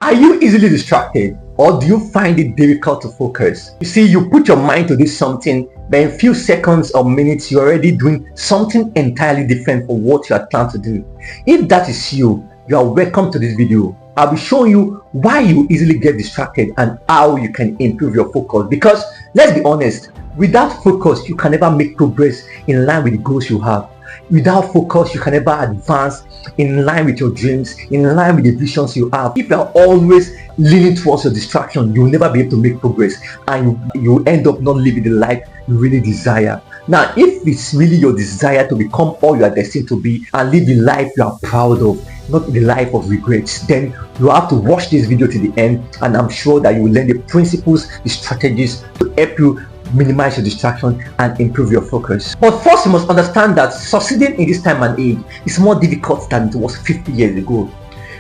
Are you easily distracted, or do you find it difficult to focus? You see, you put your mind to do something, but in a few seconds or minutes, you're already doing something entirely different from what you are planned to do. If that is you, you are welcome to this video. I'll be showing you why you easily get distracted and how you can improve your focus. Because let's be honest, without focus, you can never make progress in line with the goals you have. Without focus, you can never advance in line with your dreams, in line with the visions you have. If you are always leaning towards your distraction, you'll never be able to make progress, and you end up not living the life you really desire. Now, if it's really your desire to become all you are destined to be and live the life you are proud of, not the life of regrets, then you have to watch this video to the end, and I'm sure that you will learn the principles, the strategies to help you minimize your distraction and improve your focus. But first, you must understand that succeeding in this time and age is more difficult than it was 50 years ago.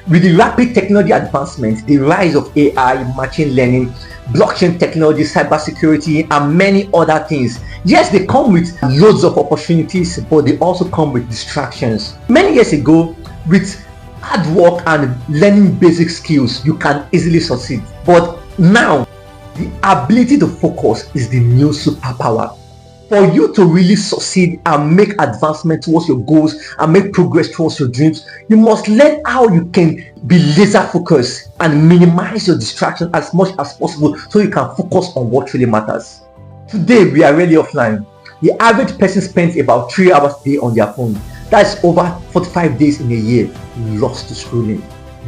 With the rapid technology advancements, the rise of AI, machine learning, blockchain technology, cybersecurity, and many other things, yes, they come with loads of opportunities, but they also come with distractions. Many years ago, with hard work and learning basic skills, you can easily succeed. But now, the ability to focus is the new superpower. For you to really succeed and make advancement towards your goals and make progress towards your dreams, you must learn how you can be laser focused and minimize your distraction as much as possible so you can focus on what really matters. Today, we are really offline. The average person spends about 3 hours a day on their phone. That's over 45 days in a year lost to scrolling.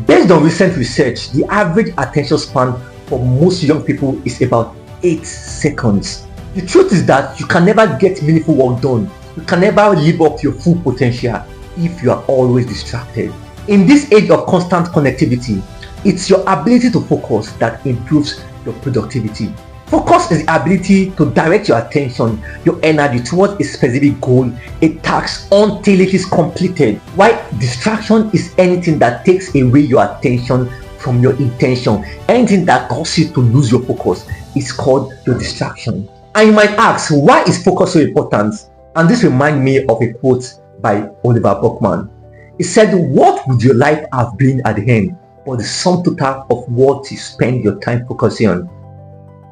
Based on recent research, the average attention span for most young people is about 8 seconds. The truth is that you can never get meaningful work done. You can never live up to your full potential if you are always distracted. In this age of constant connectivity, it's your ability to focus that improves your productivity. Focus is the ability to direct your attention, your energy towards a specific goal, a task, until it is completed. While distraction is anything that takes away your attention from your intention, anything that causes you to lose your focus is called your distraction. And you might ask, why is focus so important? And this reminds me of a quote by Oliver Buckman. He said, "What would your life have been at the end, or the sum total of what you spend your time focusing on?"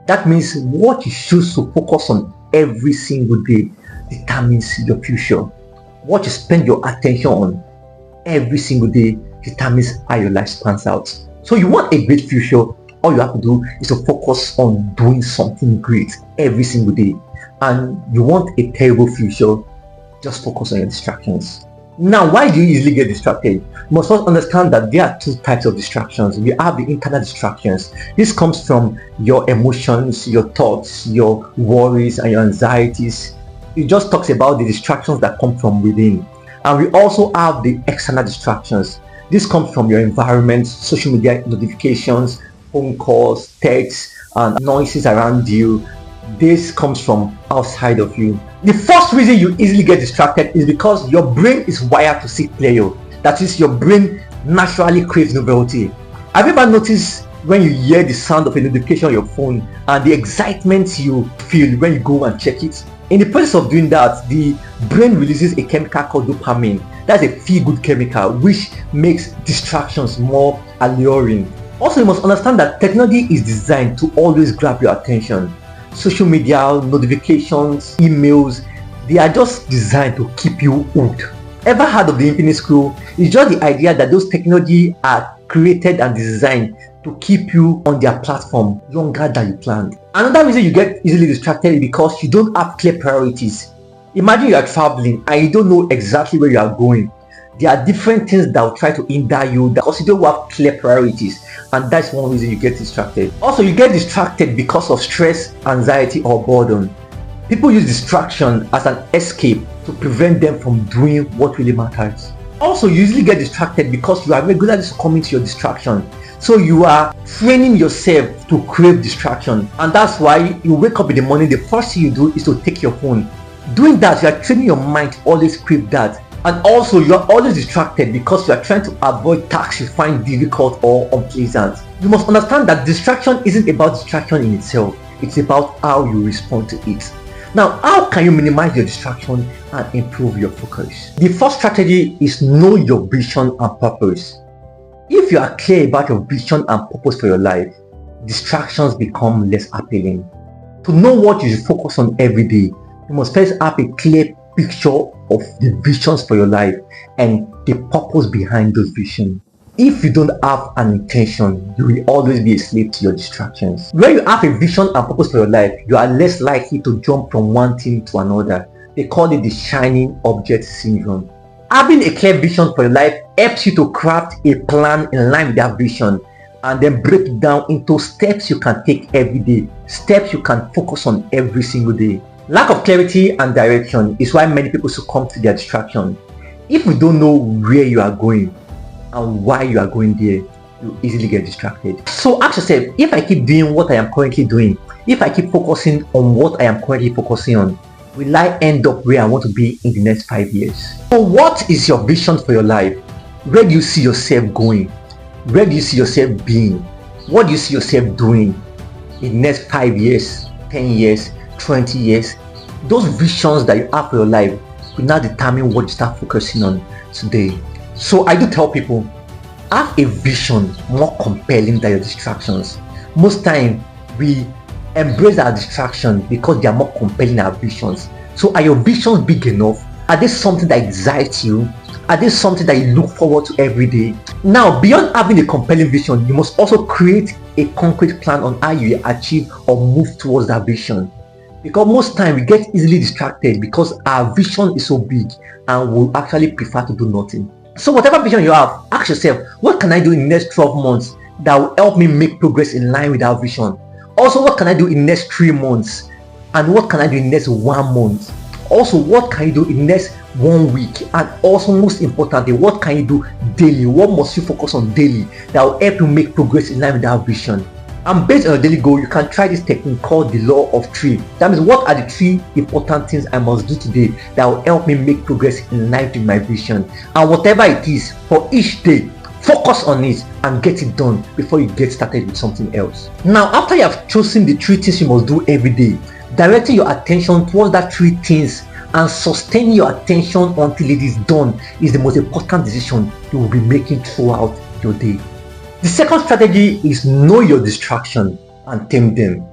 That means what you choose to focus on every single day determines your future. What you spend your attention on every single day determines how your life spans out. So you want a great future, all you have to do is to focus on doing something great every single day. And you want a terrible future, just focus on your distractions. Now, why do you easily get distracted? You must also understand that there are 2 types of distractions. We have the internal distractions. This comes from your emotions, your thoughts, your worries, and your anxieties. It just talks about the distractions that come from within. And we also have the external distractions. This comes from your environment, social media notifications, phone calls, texts, and noises around you. This comes from outside of you. The first reason you easily get distracted is because your brain is wired to seek pleasure. That is, your brain naturally craves novelty. Have you ever noticed when you hear the sound of a notification on your phone and the excitement you feel when you go and check it? In the process of doing that, the brain releases a chemical called dopamine. That's a feel-good chemical which makes distractions more alluring. Also, you must understand that technology is designed to always grab your attention. Social media, notifications, emails, they are just designed to keep you hooked. Ever heard of the infinite scroll? It's just the idea that those technology are created and designed to keep you on their platform longer than you planned. Another reason you get easily distracted is because you don't have clear priorities. Imagine you are traveling and you don't know exactly where you are going. There are different things that will try to hinder you because you don't have clear priorities, and that's one reason you get distracted. Also, you get distracted because of stress, anxiety, or boredom. People use distraction as an escape to prevent them from doing what really matters. Also, you usually get distracted because you are regularly succumbing to your distraction. So you are training yourself to crave distraction, and that's why you wake up in the morning, the first thing you do is to take your phone. Doing that, you are training your mind to always crave that. And also, you are always distracted because you are trying to avoid tasks you find difficult or unpleasant. You must understand that distraction isn't about distraction in itself. It's about how you respond to it. Now, how can you minimize your distraction and improve your focus? The first strategy is know your vision and purpose. If you are clear about your vision and purpose for your life, distractions become less appealing. To know what you should focus on every day, you must first have a clear picture of the visions for your life and the purpose behind those visions. If you don't have an intention, you will always be a slave to your distractions. When you have a vision and purpose for your life, you are less likely to jump from one thing to another. They call it the shining object syndrome. Having a clear vision for your life helps you to craft a plan in line with that vision and then break it down into steps you can take every day, steps you can focus on every single day. Lack of clarity and direction is why many people succumb to their distraction. If you don't know where you are going and why you are going there, you easily get distracted. So ask yourself, if I keep doing what I am currently doing, if I keep focusing on what I am currently focusing on, will I end up where I want to be in the next 5 years? So what is your vision for your life? Where do you see yourself going? Where do you see yourself being? What do you see yourself doing in the next 5 years, 10 years, 20 years? Those visions that you have for your life will now determine what you start focusing on today. So I do tell people, have a vision more compelling than your distractions. Most time we embrace our distractions because they are more compelling than our visions. So are your visions big enough? Are they something that excites you? Are they something that you look forward to every day? Now, beyond having a compelling vision, you must also create a concrete plan on how you achieve or move towards that vision. Because most time we get easily distracted because our vision is so big and we'll actually prefer to do nothing. So whatever vision you have, ask yourself, what can I do in the next 12 months that will help me make progress in line with our vision? Also, what can I do in the next 3 months? And what can I do in the next 1 month? Also, what can you do in the next 1 week? And also, most importantly, what can you do daily? What must you focus on daily that will help you make progress in line with our vision? And based on your daily goal, you can try this technique called the law of 3. That means, what are the 3 important things I must do today that will help me make progress in line with my vision? And whatever it is, for each day, focus on it and get it done before you get started with something else. Now, after you have chosen the 3 things you must do every day, directing your attention towards that 3 things and sustaining your attention until it is done is the most important decision you will be making throughout your day. The second strategy is know your distraction and tame them.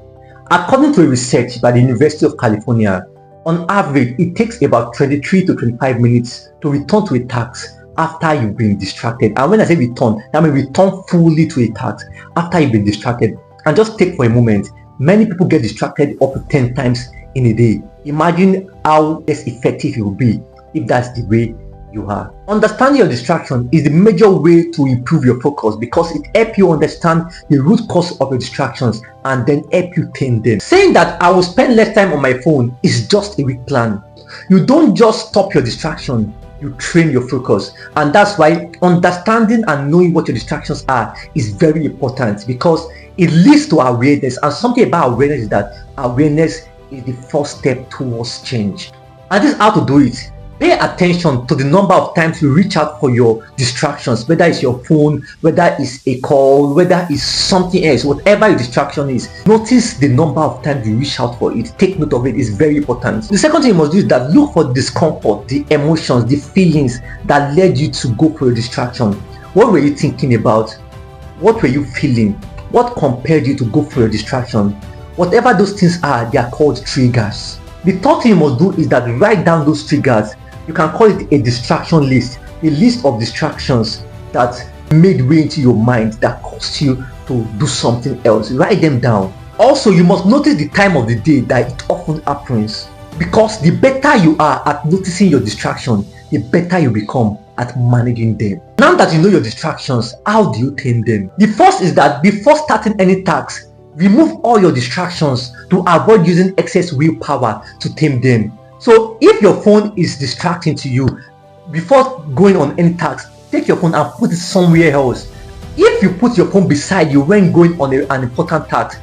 According to a research by the University of California, on average, it takes about 23 to 25 minutes to return to a task after you've been distracted. And when I say return, that means return fully to a task after you've been distracted. And just take for a moment, many people get distracted up to 10 times in a day. Imagine how less effective it will be if that's the way you are. Understanding your distraction is the major way to improve your focus because it helps you understand the root cause of your distractions and then help you tame them. Saying that I will spend less time on my phone is just a weak plan. You don't just stop your distraction, you train your focus. And that's why understanding and knowing what your distractions are is very important because it leads to awareness. And something about awareness is that awareness is the first step towards change. And this is how to do it. Pay attention to the number of times you reach out for your distractions, whether it's your phone, whether it's a call, whether it's something else, whatever your distraction is. Notice the number of times you reach out for it. Take note of it. It's very important. The second thing you must do is that look for discomfort, the emotions, the feelings that led you to go for your distraction. What were you thinking about? What were you feeling? What compelled you to go for your distraction? Whatever those things are, they are called triggers. The third thing you must do is that write down those triggers. You can call it a distraction list, a list of distractions that made way into your mind that caused you to do something else. Write them down. Also, you must notice the time of the day that it often happens because the better you are at noticing your distraction, the better you become at managing them. Now that you know your distractions, how do you tame them? The first is that before starting any task, remove all your distractions to avoid using excess willpower to tame them. So if your phone is distracting to you, before going on any task, take your phone and put it somewhere else. If you put your phone beside you when going on an important task,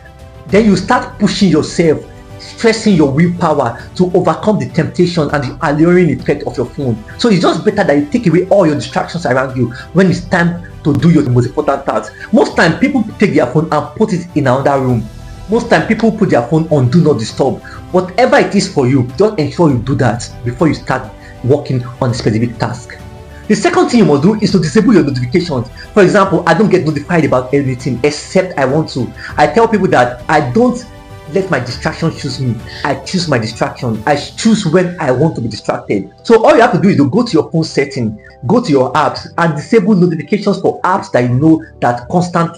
then you start pushing yourself, stressing your willpower to overcome the temptation and the alluring effect of your phone. So it's just better that you take away all your distractions around you when it's time to do your most important task. Most time people take their phone and put it in another room. Most time people put their phone on do not disturb. Whatever it is for you, just ensure you do that before you start working on a specific task. The second thing you must do is to disable your notifications. For example, I don't get notified about anything except I want to. I tell people that I don't let my distraction choose me. I choose my distraction. I choose when I want to be distracted. So all you have to do is to go to your phone setting, go to your apps, and disable notifications for apps that you know that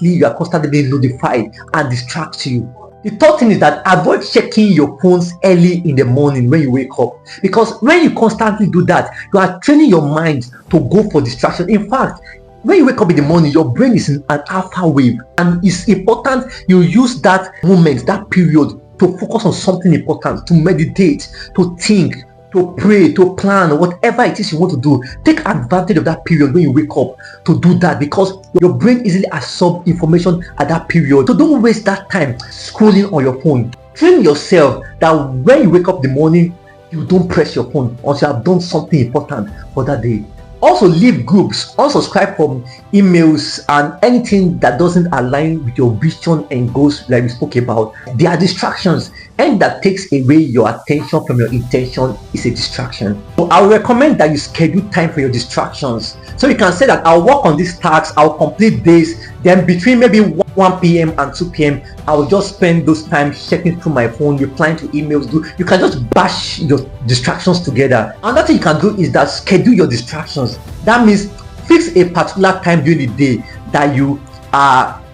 you are constantly being notified and distract you. The third thing is that avoid checking your phones early in the morning when you wake up, because when you constantly do that, you are training your mind to go for distraction. In fact, when you wake up in the morning, your brain is in an alpha wave, and it's important you use that moment, that period, to focus on something important, to meditate, to think, to pray, to plan, whatever it is you want to do. Take advantage of that period when you wake up to do that, because your brain easily absorbs information at that period. So don't waste that time scrolling on your phone. Train yourself that when you wake up in the morning, you don't press your phone until you have done something important for that day. Also, leave groups, unsubscribe from emails and anything that doesn't align with your vision and goals like we spoke about. They are distractions, and that takes away your attention from your intention is a distraction. So I would recommend that you schedule time for your distractions. So you can say that I'll work on this task, I'll complete this, then between maybe 1 p.m. and 2 p.m. I will just spend those time checking through my phone, replying to emails. You can just bash your distractions together. Another thing you can do is that schedule your distractions. That means fix a particular time during the day that you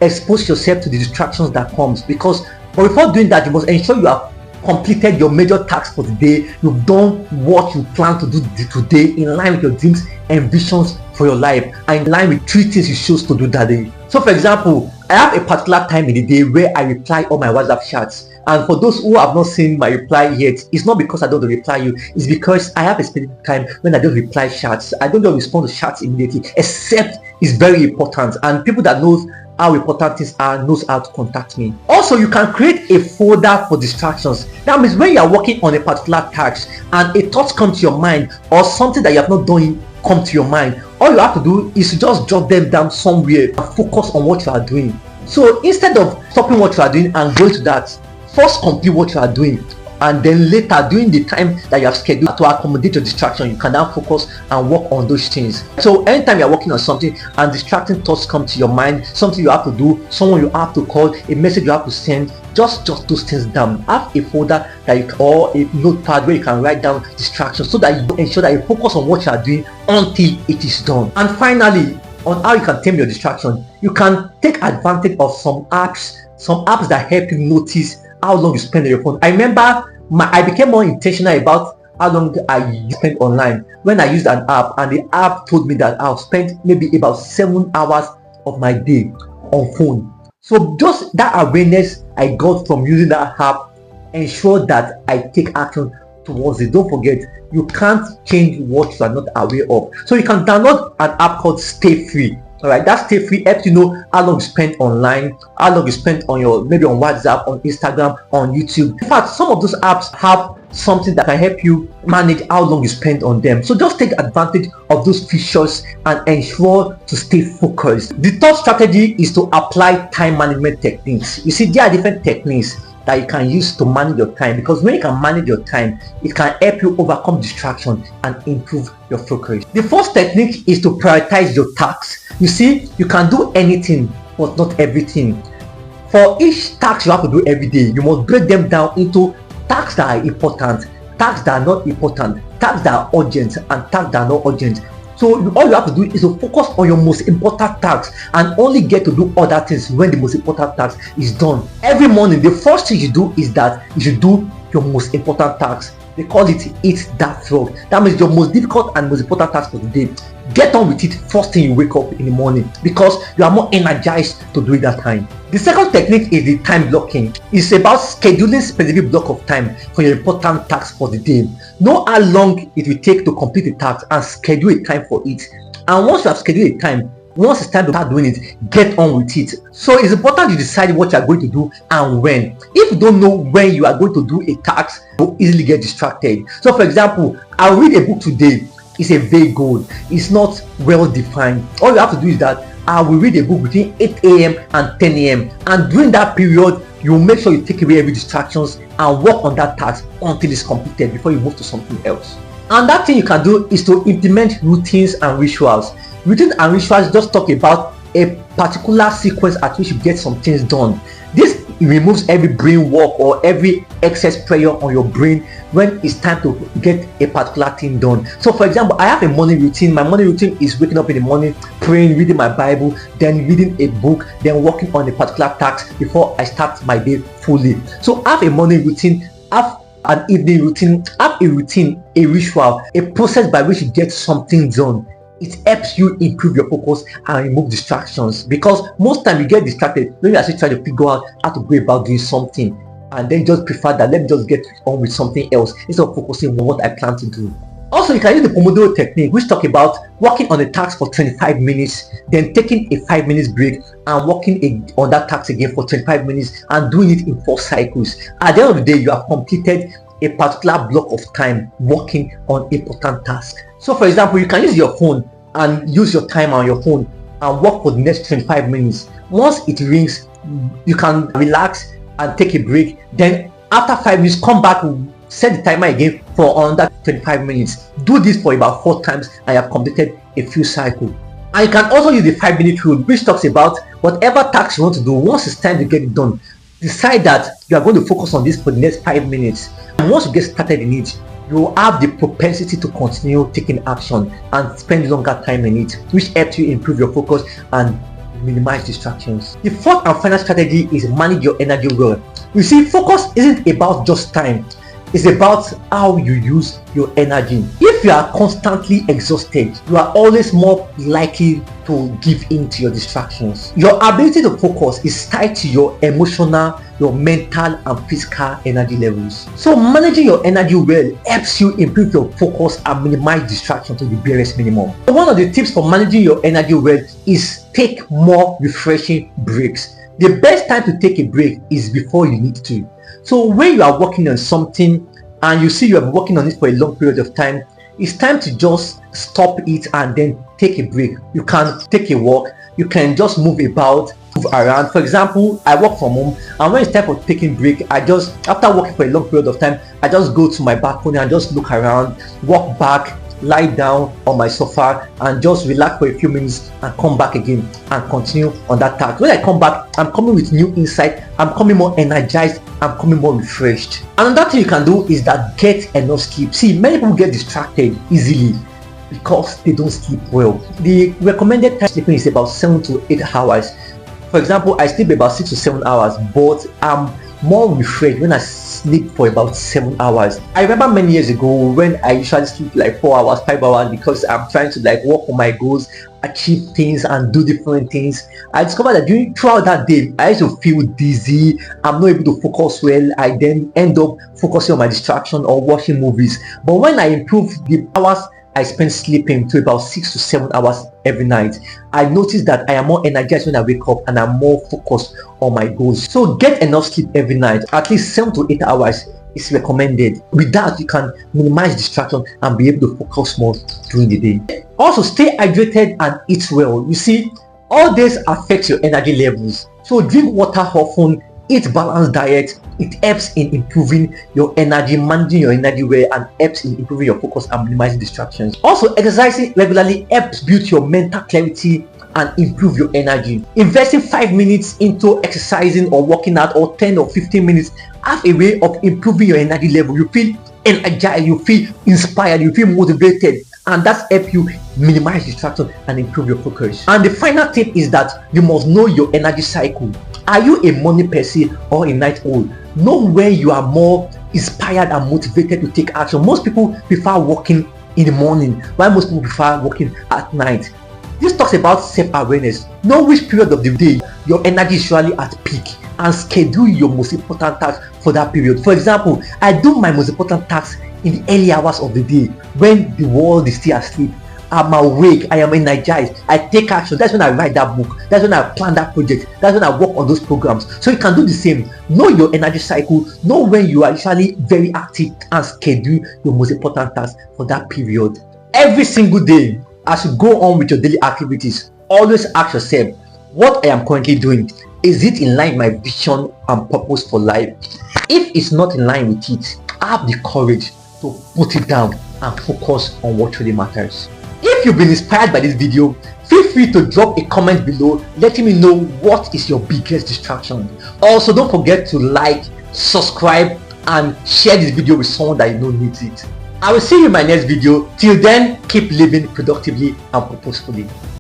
expose yourself to the distractions that comes. But before doing that, you must ensure you have completed your major tasks for the day. You've done what you plan to do today in line with your dreams and visions for your life, and in line with 3 things you chose to do that day. So for example, I have a particular time in the day where I reply all my WhatsApp chats. And for those who have not seen my reply yet, it's not because I don't reply you, it's because I have a specific time when I don't reply chats. I don't just respond to chats immediately, except it's very important, and people that knows how important things are knows how to contact me. Also, you can create a folder for distractions. That means when you are working on a particular task and a thought comes to your mind, or something that you have not done come to your mind, all you have to do is to just jot them down somewhere and focus on what you are doing. So instead of stopping what you are doing and going to that, first complete what you are doing, and then later, during the time that you have scheduled to accommodate your distraction, you can now focus and work on those things. So anytime you're working on something and distracting thoughts come to your mind, something you have to do, someone you have to call, a message you have to send, just jot those things down. Have a folder or a notepad where you can write down distractions, so that you ensure that you focus on what you are doing until it is done. And finally, on how you can tame your distraction, you can take advantage of some apps that help you notice how long you spend on your phone. I remember I became more intentional about how long I spend online when I used an app, and the app told me that I'll spend maybe about 7 hours of my day on phone. So just that awareness I got from using that app ensure that I take action towards it. Don't forget, you can't change what you are not aware of. So you can download an app called Stay Free. All right, that Stay Free helps you know how long you spend online, how long you spend on maybe on WhatsApp, on Instagram, on YouTube. In fact, some of those apps have something that can help you manage how long you spend on them. So just take advantage of those features and ensure to stay focused. The third strategy is to apply time management techniques. You see, there are different techniques that you can use to manage your time, because when you can manage your time, it can help you overcome distraction and improve your focus. The first technique is to prioritize your tasks. You see, you can do anything but not everything. For each task you have to do every day, you must break them down into tasks that are important, tasks that are not important, tasks that are urgent, and tasks that are not urgent. So all you have to do is to focus on your most important tasks and only get to do other things when the most important task is done. Every morning, the first thing you do is that you should do your most important tasks. They call it eat that frog. That means your most difficult and most important task for the day. Get on with it first thing you wake up in the morning, because you are more energized to do it that time. The second technique is the time blocking. It's about scheduling specific block of time for your important tasks for the day. Know how long it will take to complete the task and schedule a time for it. And once you have scheduled a time, once it's time to start doing it, get on with it. So it's important you decide what you are going to do and when. If you don't know when you are going to do a task, you'll easily get distracted. So for example, I'll read a book today. It's a vague goal. It's not well defined. All you have to do is that I will read a book between 8 a.m. and 10 a.m. And during that period, you will make sure you take away every distractions and work on that task until it's completed before you move to something else. Another thing you can do is to implement routines and rituals. Routines and rituals just talk about a particular sequence at which you get some things done. This removes every brain work or every excess pressure on your brain when it's time to get a particular thing done. So for example, I have a morning routine. My morning routine is waking up in the morning, praying, reading my Bible, then reading a book, then working on a particular task before I start my day fully. So I have a morning routine, have an evening routine, have a routine, a ritual, a process by which you get something done. It helps you improve your focus and remove distractions, because most time you get distracted when you actually try to figure out how to go about doing something, and then just prefer that let me just get on with something else instead of focusing on what I plan to do. Also, you can use the Pomodoro technique, which talk about working on a task for 25 minutes, then taking a 5 minutes break and working on that task again for 25 minutes and doing it in 4 cycles. At the end of the day, you have completed a particular block of time working on important tasks. So for example, you can use your phone and use your timer on your phone and work for the next 25 minutes. Once it rings, you can relax and take a break. Then after 5 minutes, come back, set the timer again for another 25 minutes. Do this for about 4 times and you have completed a few cycles. And you can also use the 5-minute rule, which talks about whatever task you want to do, once it's time to get it done, decide that you are going to focus on this for the next 5 minutes. And once you get started in it, you will have the propensity to continue taking action and spend longer time in it, which helps you improve your focus and minimize distractions. The fourth and final strategy is manage your energy well. You see, focus isn't about just time. It's about how you use your energy. If you are constantly exhausted, you are always more likely to give in to your distractions. Your ability to focus is tied to your emotional, your mental and physical energy levels. So managing your energy well helps you improve your focus and minimize distraction to the barest minimum. So one of the tips for managing your energy well is take more refreshing breaks. The best time to take a break is before you need to. So when you are working on something and you see you have been working on it for a long period of time, it's time to just stop it and then take a break. You can take a walk, you can just move about, move around. For example, I work from home, and when it's time for taking break, I just, after working for a long period of time, I just go to my balcony and just look around, walk back, lie down on my sofa and just relax for a few minutes and come back again and continue on that task. When I come back, I'm coming with new insight, I'm coming more energized, I'm coming more refreshed. Another thing you can do is that get enough sleep. See, many people get distracted easily because they don't sleep well. The recommended time sleeping is about 7 to 8 hours. For example, I sleep about 6 to 7 hours, but I'm more refreshed when I sleep for about 7 hours. I remember many years ago when I usually sleep like 4 hours, 5 hours, because I'm trying to like work on my goals, achieve things and do different things. I discovered that throughout that day, I used to feel dizzy, I'm not able to focus well. I then end up focusing on my distraction or watching movies. But when I improve the hours I spend sleeping to about 6 to 7 hours every night, I notice that I am more energized when I wake up and I'm more focused on my goals. So get enough sleep every night. At least 7 to 8 hours is recommended. With that, you can minimize distraction and be able to focus more during the day. Also, stay hydrated and eat well. You see, all this affects your energy levels. So drink water often, eat balanced diet. It helps in improving your energy, managing your energy well, and helps in improving your focus and minimizing distractions. Also, exercising regularly helps build your mental clarity and improve your energy. Investing 5 minutes into exercising or working out, or 10 or 15 minutes, have a way of improving your energy level. You feel energized, you feel inspired, you feel motivated, and that's help you minimize distraction and improve your focus. And the final tip is that you must know your energy cycle. Are you a morning person or a night owl? Know when you are more inspired and motivated to take action. Most people prefer working in the morning, while most people prefer working at night. This talks about self-awareness. Know which period of the day your energy is usually at peak and schedule your most important tasks for that period. For example, I do my most important tasks in the early hours of the day when the world is still asleep. I'm awake, I am energized, I take action. That's when I write that book, that's when I plan that project, that's when I work on those programs. So you can do the same. Know your energy cycle, know when you are usually very active, and schedule your most important tasks for that period. Every single day, as you go on with your daily activities, always ask yourself, what I am currently doing, is it in line with my vision and purpose for life? If it's not in line with it, have the courage to put it down and focus on what really matters. If you've been inspired by this video, feel free to drop a comment below letting me know what is your biggest distraction. Also, don't forget to like, subscribe, and share this video with someone that you know needs it. I will see you in my next video. Till then, keep living productively and purposefully.